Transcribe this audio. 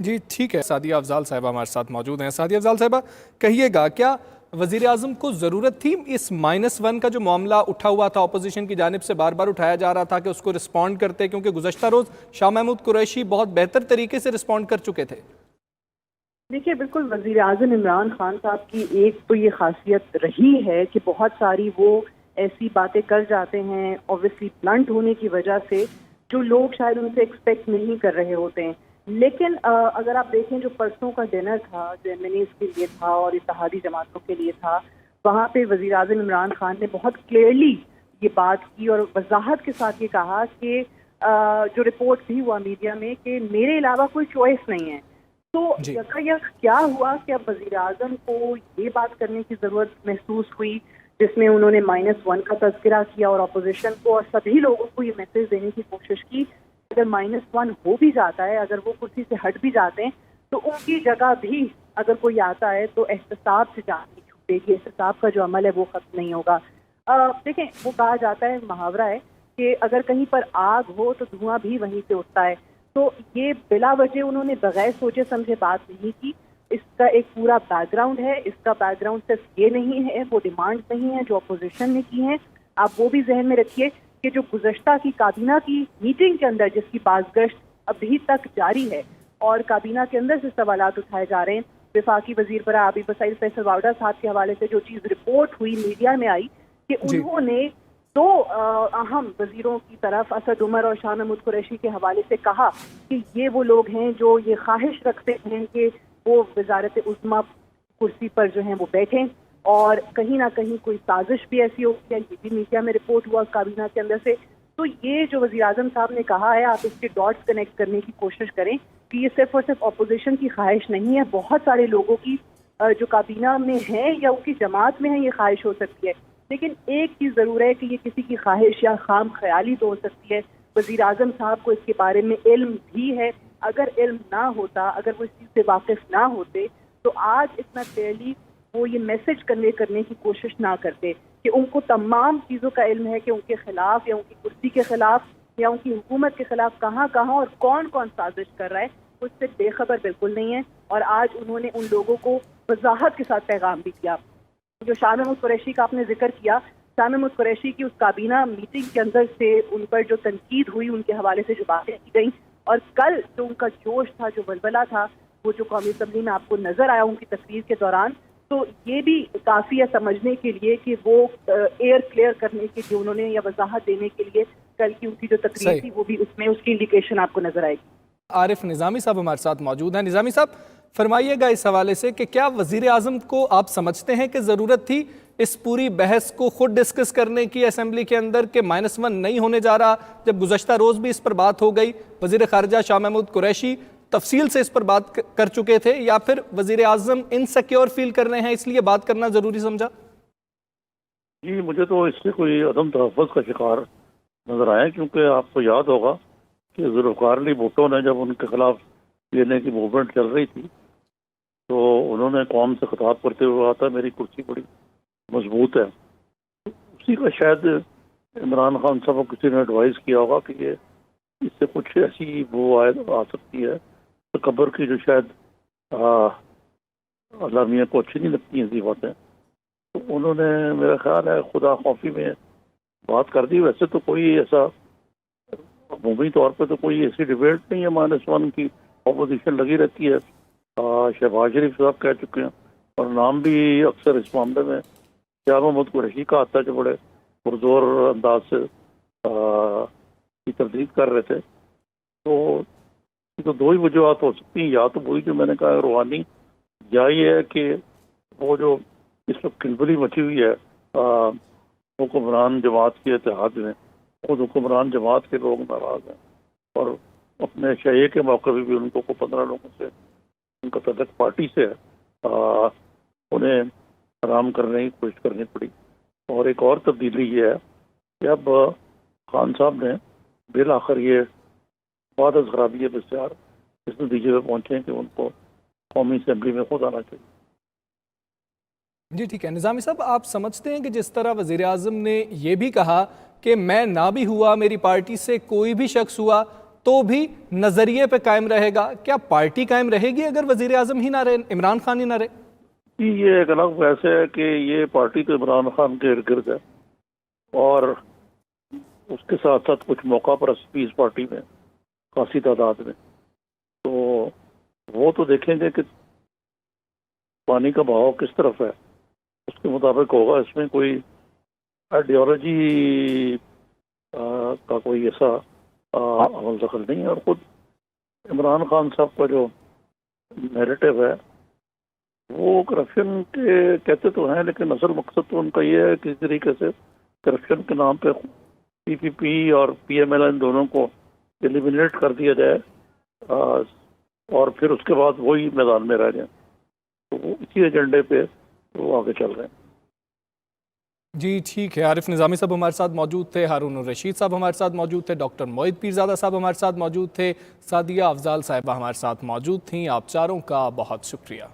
جی ٹھیک ہے، سعدیہ افضال صاحبہ ہمارے ساتھ موجود ہیں۔ سعدیہ افضال صاحبہ کہیے گا، کیا وزیر اعظم کو ضرورت تھی اس -1 کا جو معاملہ اٹھا ہوا تھا اپوزیشن کی جانب سے بار بار اٹھایا جا رہا تھا کہ اس کو رسپونڈ کرتے، کیونکہ گزشتہ روز شاہ محمود قریشی بہت بہتر طریقے سے رسپونڈ کر چکے تھے؟ دیکھیے بالکل وزیر اعظم عمران خان صاحب کی ایک تو یہ خاصیت رہی ہے کہ بہت ساری وہ ایسی باتیں کر جاتے ہیں اوبویسلی بلنٹ ہونے کی وجہ سے جو لوگ شاید ان سے ایکسپیکٹ نہیں کر رہے ہوتے ہیں، لیکن اگر آپ دیکھیں جو پرسوں کا ڈنر تھا جو MNAs کے لیے تھا اور اتحادی جماعتوں کے لیے تھا، وہاں پہ وزیر اعظم عمران خان نے بہت کلیئرلی یہ بات کی اور وضاحت کے ساتھ یہ کہا کہ جو رپورٹ بھی ہوا میڈیا میں کہ میرے علاوہ کوئی چوائس نہیں ہے۔ تو یکایک کیا ہوا کہ اب وزیر اعظم کو یہ بات کرنے کی ضرورت محسوس ہوئی جس میں انہوں نے -1 کا تذکرہ کیا اور اپوزیشن کو اور سبھی لوگوں کو یہ میسج دینے کی کوشش کی اگر -1 ہو بھی جاتا ہے، اگر وہ کرسی سے ہٹ بھی جاتے ہیں تو ان کی جگہ بھی اگر کوئی آتا ہے تو احتساب سے جان نہیں چھوٹے گی، احتساب کا جو عمل ہے وہ ختم نہیں ہوگا۔ دیکھیں وہ کہا جاتا ہے، محاورہ ہے کہ اگر کہیں پر آگ ہو تو دھواں بھی وہیں سے اٹھتا ہے، تو یہ بلا وجہ انہوں نے بغیر سوچے سمجھے بات نہیں کی۔ اس کا ایک پورا بیک گراؤنڈ ہے، اس کا بیک گراؤنڈ صرف یہ نہیں ہے، وہ ڈیمانڈ نہیں ہے جو اپوزیشن نے کی ہیں۔ آپ وہ بھی ذہن میں رکھیے کہ جو گزشتہ کی کابینہ کی میٹنگ کے اندر جس کی بازگشت ابھی تک جاری ہے اور کابینہ کے اندر سے سوالات اٹھائے جا رہے ہیں، وفاقی وزیر برائے آبی وسائل فیصل واوڈا صاحب کے حوالے سے جو چیز رپورٹ ہوئی میڈیا میں آئی کہ انہوں نے دو اہم وزیروں کی طرف اسد عمر اور شاہ محمود قریشی کے حوالے سے کہا کہ یہ وہ لوگ ہیں جو یہ خواہش رکھتے ہیں کہ وہ وزارت عظمیٰ کرسی پر جو ہیں وہ بیٹھیں، اور کہیں نہ کہیں کوئی سازش بھی ایسی ہوتی ہے، یہ بھی میڈیا میں رپورٹ ہوا کابینہ کے اندر سے۔ تو یہ جو وزیر اعظم صاحب نے کہا ہے، آپ اس کے ڈاٹس کنیکٹ کرنے کی کوشش کریں کہ یہ صرف اور صرف اپوزیشن کی خواہش نہیں ہے، بہت سارے لوگوں کی جو کابینہ میں ہیں یا ان کی جماعت میں ہیں یہ خواہش ہو سکتی ہے، لیکن ایک چیز ضرور ہے کہ یہ کسی کی خواہش یا خام خیالی تو ہو سکتی ہے۔ وزیر اعظم صاحب کو اس کے بارے میں علم بھی ہے، اگر علم نہ ہوتا، اگر وہ اس چیز سے واقف نہ ہوتے تو آج اتنا کلیئرلی وہ یہ میسج کنوے کرنے کی کوشش نہ کرتے کہ ان کو تمام چیزوں کا علم ہے کہ ان کے خلاف یا ان کی کرسی کے خلاف یا ان کی حکومت کے خلاف کہاں کہاں اور کون کون سازش کر رہا ہے، اس سے بے خبر بالکل نہیں ہے۔ اور آج انہوں نے ان لوگوں کو وضاحت کے ساتھ پیغام بھی کیا۔ جو شاہ محمود قریشی کا آپ نے ذکر کیا، شاہ محمود قریشی کی اس کابینہ میٹنگ کے اندر سے ان پر جو تنقید ہوئی، ان کے حوالے سے جو باتیں کی گئیں، اور کل جو ان کا جوش تھا، جو ولولہ تھا، وہ جو قومی اسمبلی میں آپ کو نظر آیا ان کی تقریر کے دوران، تو یہ بھی کافی ہے سمجھنے کے لیے کہ وہ ایئر کلیئر کرنے کے لیے انہوں نے یا وضاحت دینے کے لیے کل کی ان کی جو تقریر تھی وہ بھی اس میں اس کی انڈیکیشن آپ کو نظر آئے گی۔ عارف نظامی صاحب ہمارے ساتھ موجود ہیں۔ نظامی صاحب فرمائیے گا اس حوالے سے کہ کیا وزیر اعظم کو آپ سمجھتے ہیں کہ ضرورت تھی اس پوری بحث کو خود ڈسکس کرنے کی اسمبلی کے اندر کہ -1 نہیں ہونے جا رہا، جب گزشتہ روز بھی اس پر بات ہو گئی، وزیر خارجہ شاہ محمود قریشی تفصیل سے اس پر بات کر چکے تھے، یا پھر وزیر اعظم انسیکیور فیل کر رہے ہیں اس لیے بات کرنا ضروری سمجھا؟ جی مجھے تو اس سے کوئی عدم تحفظ کا شکار نظر آیا، کیونکہ آپ کو یاد ہوگا کہ ذوالفقار علی بھٹو نے جب ان کے خلاف PNA کی موومنٹ چل رہی تھی تو انہوں نے قوم سے خطاب کرتے ہوئے کہا تھا میری کرسی بڑی مضبوط ہے۔ اسی کا شاید عمران خان صاحب کو کسی نے ایڈوائز کیا ہوگا کہ یہ اس سے کچھ ایسی وہ آ سکتی ہے تکبر کی جو شاید علامیہ کو اچھی نہیں لگتی ہیں ایسی باتیں، تو انہوں نے میرا خیال ہے خدا خوفی میں بات کر دی۔ ویسے تو کوئی ایسا عمومی طور پہ تو کوئی ایسی ڈبیٹ نہیں ہے، -1 کی اپوزیشن لگی رہتی ہے، شہباز شریف صاحب کہہ چکے ہیں، اور نام بھی اکثر اس معاملے میں شاہ محمود قریشی کا آتا ہے جو بڑے پرزور انداز سے کی تردید کر رہے تھے۔ تو دو ہی وجوہات ہو سکتی ہیں، یا تو وہی جو میں نے کہا روحانی، یا یہ ہے کہ وہ جو اس وقت کھلبلی مچی ہوئی ہے حکمران جماعت کے اتحاد میں، خود حکمران جماعت کے لوگ ناراض ہیں، اور اپنے شیعہ کے موقع بھی ان کو 15 لوگوں سے ان کا تعلق پارٹی سے ہے، انہیں آرام کرنے کی کوشش کرنی پڑی۔ اور ایک اور تبدیلی یہ ہے کہ اب خان صاحب نے بالآخر یہ بعد از خرابی بسیار اس نتیجے پہ پہنچے ہیں کہ ان کو قومی اسمبلی میں خود آنا چاہیے۔ جی ٹھیک ہے نظامی صاحب، آپ سمجھتے ہیں کہ جس طرح وزیر اعظم نے یہ بھی کہا کہ میں نہ بھی ہوا، میری پارٹی سے کوئی بھی شخص ہوا تو بھی نظریے پہ قائم رہے گا؟ کیا پارٹی قائم رہے گی اگر وزیر اعظم ہی نہ رہے، عمران خان ہی نہ رہے؟ یہ ایک الگ بحث ہے کہ یہ پارٹی تو عمران خان کے ارد گرد ہے، اور اس کے ساتھ ساتھ کچھ موقع پر اس پارٹی میں خاصی تعداد میں، تو وہ تو دیکھیں گے کہ پانی کا بہاؤ کس طرف ہے، اس کے مطابق ہوگا۔ اس میں کوئی آئیڈیالوجی کا کوئی ایسا عمل دخل نہیں ہے، اور خود عمران خان صاحب کا جو نیریٹو ہے وہ کرپشن کے کہتے تو ہیں، لیکن اصل مقصد تو ان کا یہ ہے کہ کسی طریقے سے کرپشن کے نام پہ پی پی پی اور پی ایم ایل ان دونوں کو ایلیمینیٹ کر دیا جائے، اور پھر اس کے بعد وہی میدان میں رہ جائیں، تو وہ اسی ایجنڈے پہ وہ آگے چل رہے ہیں۔ جی ٹھیک ہے، عارف نظامی صاحب ہمارے ساتھ موجود تھے، ہارون الرشید صاحب ہمارے ساتھ موجود تھے، ڈاکٹر معید پیرزادہ صاحب ہمارے ساتھ موجود تھے، سعدیہ افضال صاحبہ ہمارے ساتھ موجود تھیں۔ آپ چاروں کا بہت شکریہ۔